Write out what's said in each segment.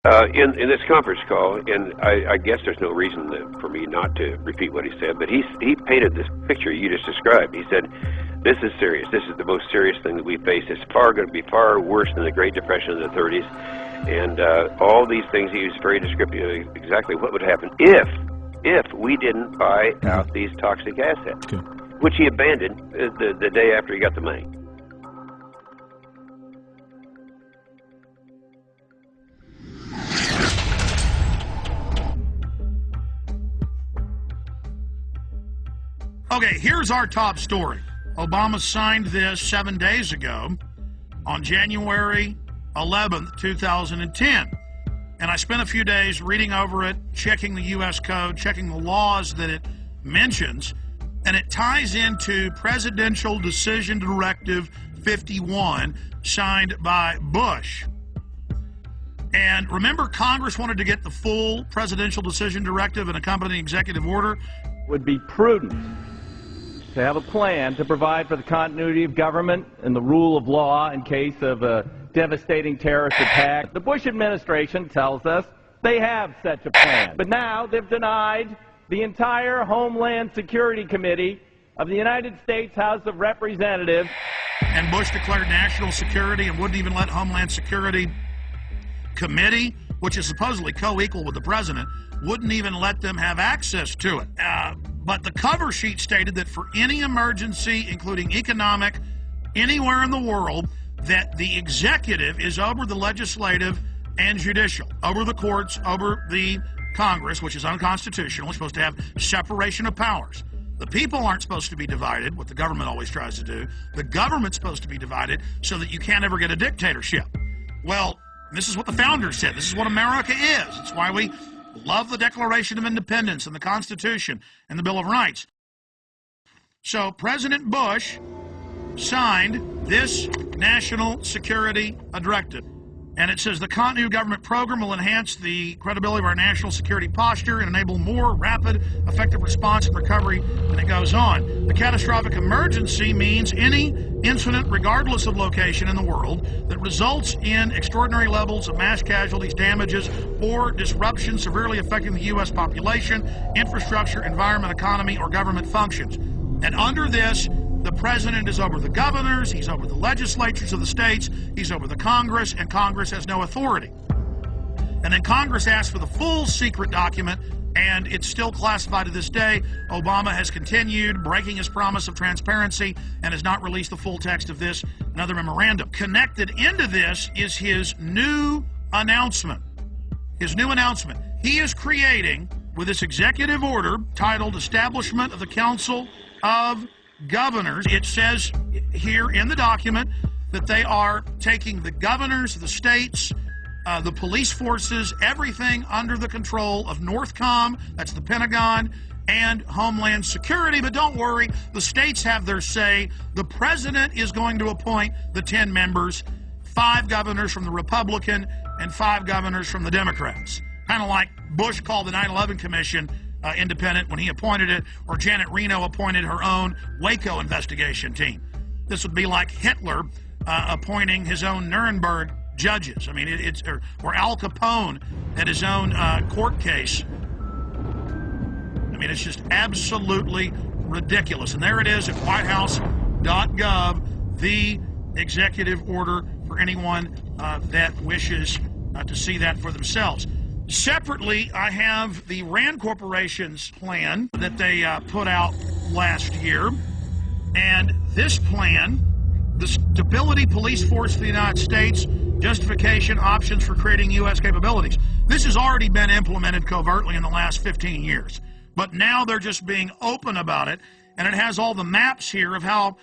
In this conference call, and I guess there's no reason for me not to repeat what he said, but he painted this picture you just described. He said, this is serious. This is the most serious thing that we face. It's going to be far worse than the Great Depression in the 30s. And all these things, he was very descriptive of exactly what would happen if we didn't buy out these toxic assets, which he abandoned the day after he got the money. Okay, here's our top story. Obama signed this 7 days ago on January 11th, 2010. And I spent a few days reading over it, checking the U.S. Code, checking the laws that it mentions, and it ties into Presidential Decision Directive 51, signed by Bush. And remember, Congress wanted to get the full Presidential Decision Directive and accompanying executive order. Would be prudent to have a plan to provide for the continuity of government and the rule of law in case of a devastating terrorist attack. The Bush administration tells us they have such a plan. But now they've denied the entire Homeland Security Committee of the United States House of Representatives. And Bush declared national security and wouldn't even let Homeland Security Committee, which is supposedly co-equal with the president, wouldn't even let them have access to it. But the cover sheet stated that for any emergency, including economic, anywhere in the world, that the executive is over the legislative and judicial, over the courts, over the Congress, which is unconstitutional. It's supposed to have separation of powers. The people aren't supposed to be divided, what the government always tries to do. The government's supposed to be divided so that you can't ever get a dictatorship. Well, this is what the founders said. This is what America is. It's why we love the Declaration of Independence and the Constitution and the Bill of Rights. So President Bush signed this national security directive. And it says the continuity of government program will enhance the credibility of our national security posture and enable more rapid, effective response and recovery. And it goes on. The catastrophic emergency means any incident, regardless of location in the world, that results in extraordinary levels of mass casualties, damages, or disruption severely affecting the U.S. population, infrastructure, environment, economy, or government functions. And under this, the president is over the governors, he's over the legislatures of the states, he's over the Congress, and Congress has no authority. And then Congress asked for the full secret document, and it's still classified to this day. Obama has continued breaking his promise of transparency and has not released the full text of this, another memorandum. Connected into this is his new announcement. His new announcement. He is creating, with this executive order titled Establishment of the Council of Governors, it says here in the document that they are taking the governors, the states, the police forces, everything under the control of NORTHCOM, that's the Pentagon, and Homeland Security. But don't worry, the states have their say. The president is going to appoint the 10 members, 5 governors from the Republican and 5 governors from the Democrats. Kind of like Bush called the 9/11 Commission independent when he appointed it, or Janet Reno appointed her own Waco investigation team. This would be like Hitler appointing his own Nuremberg judges. I mean, or Al Capone at his own court case. I mean, it's just absolutely ridiculous. And there it is at whitehouse.gov, the executive order for anyone that wishes to see that for themselves. Separately, I have the RAND Corporation's plan that they put out last year. And this plan, the Stability Police Force of the United States, justification, options for creating U.S. capabilities. This has already been implemented covertly in the last 15 years. But now they're just being open about it. And it has all the maps here of how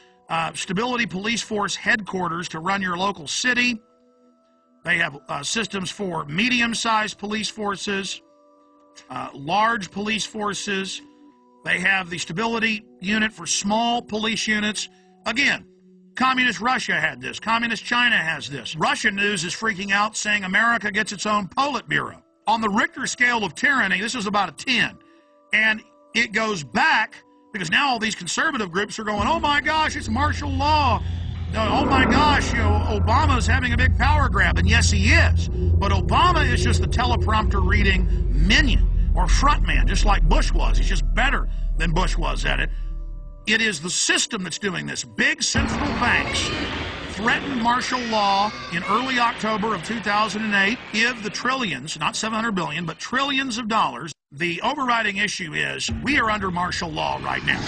Stability Police Force headquarters to run your local city. They have systems for medium-sized police forces, large police forces. They have the stability unit for small police units. Again, Communist Russia had this. Communist China has this. Russian news is freaking out, saying America gets its own Politburo. On the Richter scale of tyranny, this is about a 10. And it goes back, because now all these conservative groups are going, oh my gosh, it's martial law. oh my gosh, Obama's having a big power grab. And yes, he is. But Obama is just the teleprompter reading minion or frontman, just like Bush was. He's just better than Bush was at it. It is the system that's doing this. Big central banks threatened martial law in early October of 2008. Give the trillions, not 700 billion, but trillions of dollars. The overriding issue is we are under martial law right now.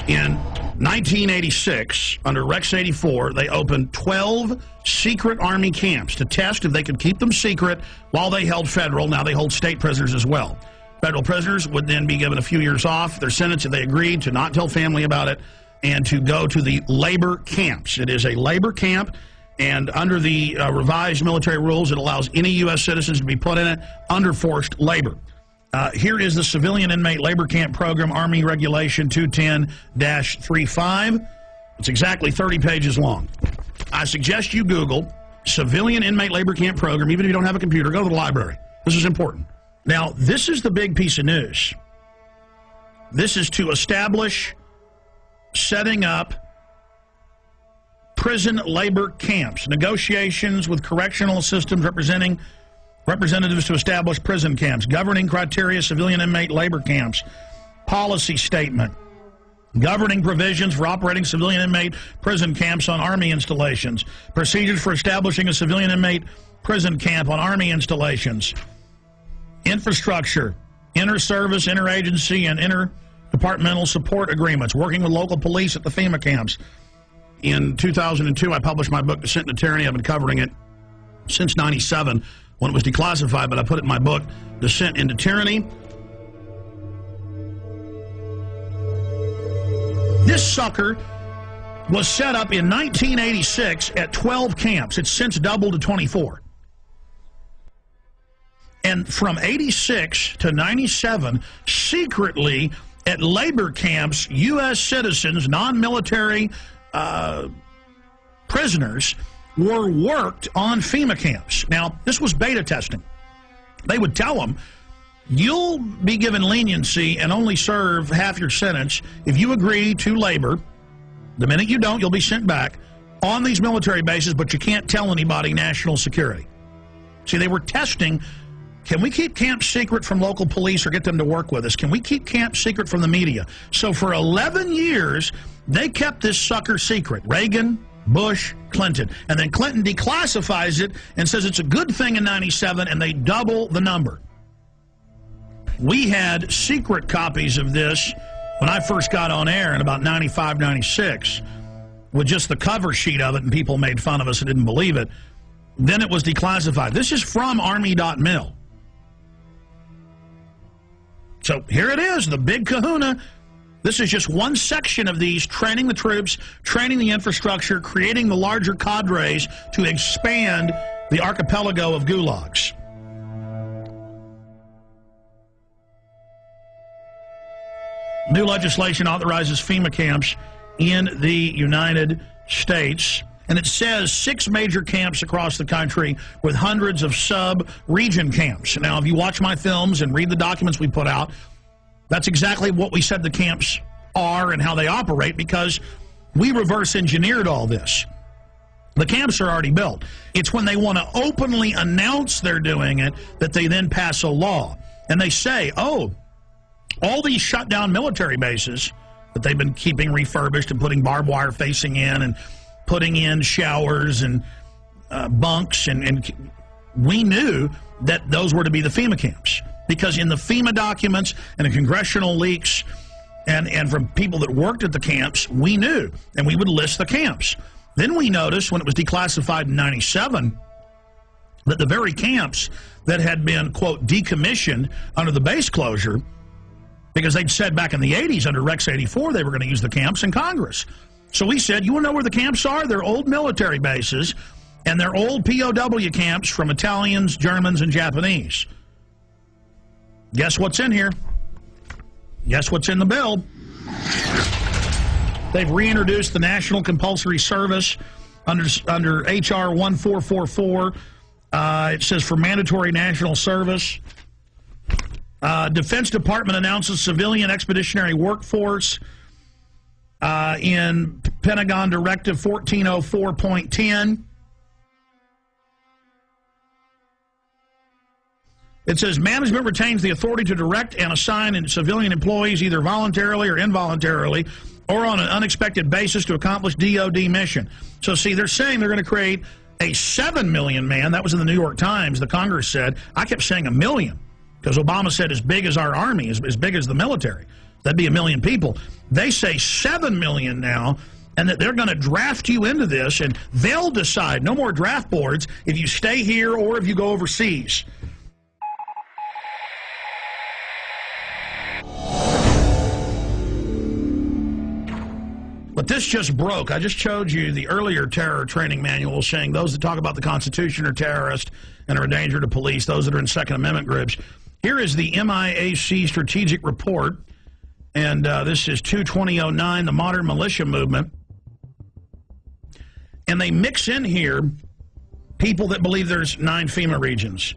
In 1986, under Rex 84, they opened 12 secret Army camps to test if they could keep them secret while they held federal. Now they hold state prisoners as well. Federal prisoners would then be given a few years off their sentence if they agreed to not tell family about it and to go to the labor camps. It is a labor camp, and under the revised military rules, it allows any U.S. citizens to be put in it under forced labor. Here is the Civilian Inmate Labor Camp Program, Army Regulation 210-35. It's exactly 30 pages long. I suggest you Google Civilian Inmate Labor Camp Program. Even if you don't have a computer, go to the library. This is important. Now, this is the big piece of news. This is to establish setting up prison labor camps, negotiations with correctional systems representatives to establish prison camps, governing criteria, civilian inmate labor camps, policy statement, governing provisions for operating civilian inmate prison camps on Army installations, procedures for establishing a civilian inmate prison camp on Army installations, infrastructure, inter-service, interagency, and interdepartmental support agreements, working with local police at the Fema camps. In 2002, I published my book, Descent into Tyranny. I've been covering it since '97 when it was declassified, but I put it in my book, Descent into Tyranny. This sucker was set up in 1986 at 12 camps. It's since doubled to 24. And from 86 to 97, secretly at labor camps, U.S. citizens, non-military prisoners, were worked on FEMA camps. Now, this was beta testing. They would tell them, you'll be given leniency and only serve half your sentence if you agree to labor. The minute you don't, you'll be sent back on these military bases, but you can't tell anybody national security. See, they were testing, can we keep camps secret from local police or get them to work with us? Can we keep camps secret from the media? So for 11 years, they kept this sucker secret. Reagan, Bush, Clinton. And then Clinton declassifies it and says it's a good thing in '97, and they double the number. We had secret copies of this when I first got on air in about 95, 96, with just the cover sheet of it, and people made fun of us and didn't believe it. Then it was declassified. This is from Army.mil. So here it is, the big kahuna. This is just one section of these, training the troops, training the infrastructure, creating the larger cadres to expand the archipelago of gulags. New legislation authorizes FEMA camps in the United States. And it says 6 major camps across the country with hundreds of sub-region camps. Now, if you watch my films and read the documents we put out, that's exactly what we said the camps are and how they operate, because we reverse engineered all this. The camps are already built. It's when they want to openly announce they're doing it that they then pass a law. And they say, oh, all these shut down military bases that they've been keeping refurbished and putting barbed wire facing in and putting in showers and bunks, and we knew that those were to be the FEMA camps, because in the FEMA documents and the congressional leaks and from people that worked at the camps, we knew, and we would list the camps. Then we noticed when it was declassified in '97 that the very camps that had been, quote, decommissioned under the base closure, because they'd said back in the '80s under Rex 84 they were going to use the camps in Congress. So we said, you want to know where the camps are? They're old military bases, and they're old POW camps from Italians, Germans, and Japanese. Guess what's in here? Guess what's in the bill? They've reintroduced the National Compulsory Service under H.R. 1444. It says for mandatory national service. Defense Department announces civilian expeditionary workforce. in Pentagon Directive 1404.10. It says management retains the authority to direct and assign civilian employees either voluntarily or involuntarily or on an unexpected basis to accomplish DOD mission. So see, they're saying they're going to create a 7 million man. That was in the New York Times. The Congress said. I kept saying 1 million because Obama said as big as our army, as big as the military. That'd be 1 million people. They say 7 million now, and that they're going to draft you into this, and they'll decide, no more draft boards, if you stay here or if you go overseas. But this just broke. I just showed you the earlier terror training manual saying those that talk about the Constitution are terrorists and are a danger to police, those that are in Second Amendment groups. Here is the MIAC strategic report, and this is 2/2009, the modern militia movement. And they mix in here people that believe there's 9 FEMA regions.